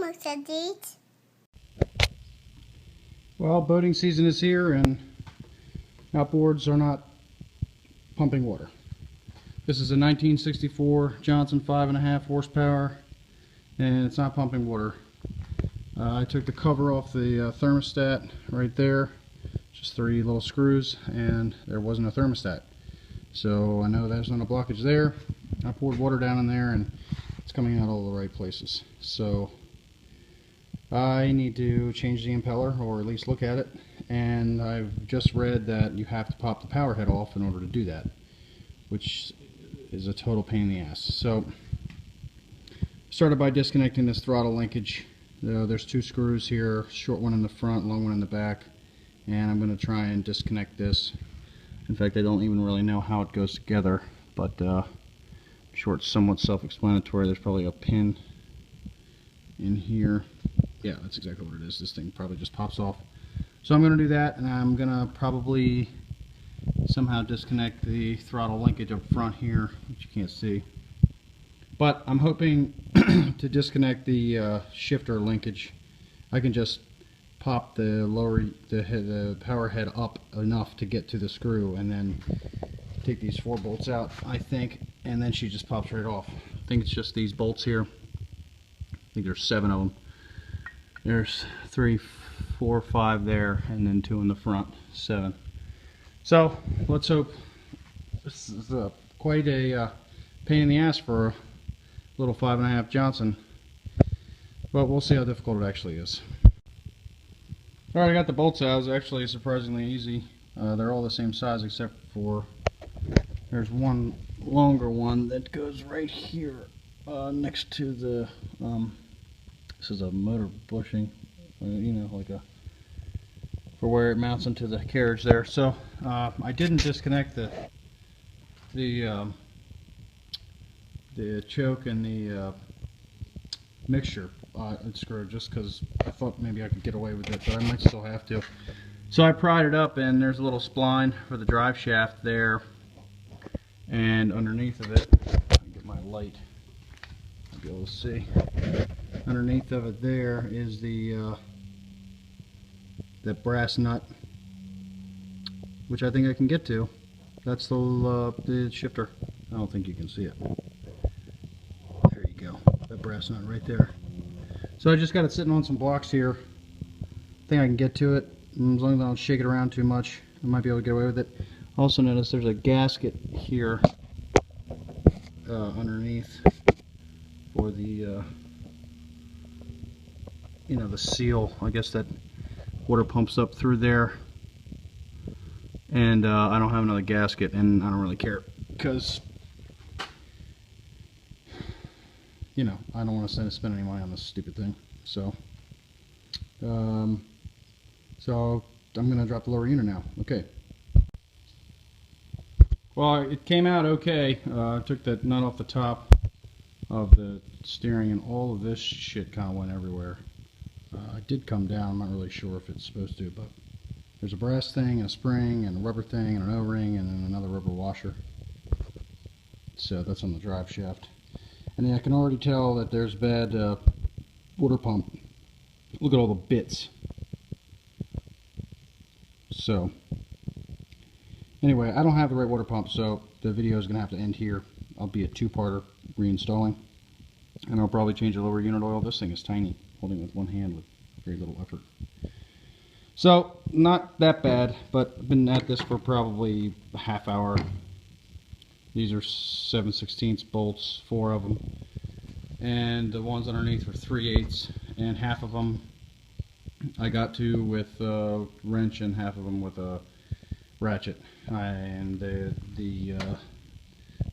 look at these. Well, boating season is here and outboards are not pumping water. This is a 1964 Johnson 5.5 horsepower and it's not pumping water. I took the cover off the thermostat right there, just 3 little screws, and there wasn't a thermostat. So I know there's not a blockage there. I poured water down in there and it's coming out all the right places. So I need to change the impeller, or at least look at it, and I've just read that you have to pop the power head off in order to do that, which is a total pain in the ass. So started by disconnecting this throttle linkage. There's 2 screws here, short one in the front, long one in the back, and I'm going to try and disconnect this. In fact, I don't even really know how it goes together, but I'm sure it's somewhat self-explanatory. There's probably a pin in here. Yeah, that's exactly what it is. This thing probably just pops off. So I'm going to do that, and I'm going to probably somehow disconnect the throttle linkage up front here, which you can't see. But I'm hoping to disconnect the shifter linkage. I can just pop the power head up enough to get to the screw, and then take these 4 bolts out, I think, and then she just pops right off. I think it's just these bolts here. I think there's 7 of them. There's 3, 4, 5 there, and then 2 in the front, 7. So let's hope. This is quite a pain in the ass for a little 5.5 Johnson, but we'll see how difficult it actually is. Alright, I got the bolts out. It's actually surprisingly easy. They're all the same size except for there's one longer one that goes right here next to the this is a motor bushing, you know, like for where it mounts into the carriage there. So I didn't disconnect the choke and the mixture screw, just because I thought maybe I could get away with it, but I might still have to. So I pried it up, and there's a little spline for the drive shaft there, and underneath of it, I'll get my light, I'll be able to see. Underneath of it there is the that brass nut, which I think I can get to. That's the shifter. I don't think you can see it. There you go, that brass nut right there. So I just got it sitting on some blocks here. I think I can get to it, and as long as I don't shake it around too much, I might be able to get away with it. Also notice there's a gasket here underneath for the you know, the seal. I guess that water pumps up through there, and I don't have another gasket, and I don't really care because, you know, I don't want to spend any money on this stupid thing. So so I'm gonna drop the lower unit now. Okay. Well, it came out okay. I took that nut off the top of the steering, and all of this shit kind of went everywhere. It did come down. I'm not really sure if it's supposed to, but there's a brass thing, and a spring, and a rubber thing, and an O-ring, and then another rubber washer. So that's on the drive shaft. And I can already tell that there's bad water pump. Look at all the bits. So anyway, I don't have the right water pump, so the video is going to have to end here. I'll be a 2-parter reinstalling, and I'll probably change the lower unit oil. This thing is tiny, holding it with one hand with very little effort. So not that bad, but I've been at this for probably a half hour. These are 7/16 bolts, 4 of them, and the ones underneath are 3/8, and half of them I got to with a wrench and half of them with a ratchet. And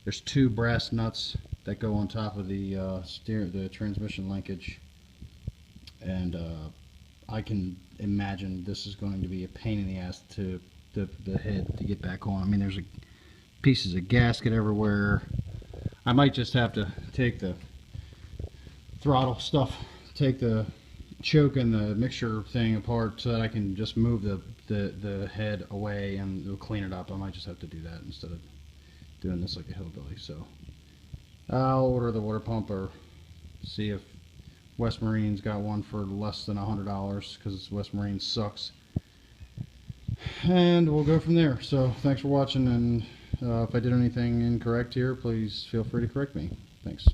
there's 2 brass nuts that go on top of the transmission linkage, and I can imagine this is going to be a pain in the ass to the head to get back on. I mean, there's pieces of gasket everywhere. I might just have to take the throttle stuff, take the choke and the mixture thing apart so that I can just move the head away and it'll clean it up. I might just have to do that instead of doing this like a hillbilly. So I'll order the water pump or see if West Marine's got one for less than $100 because West Marine sucks. And we'll go from there. So thanks for watching, and if I did anything incorrect here, please feel free to correct me. Thanks.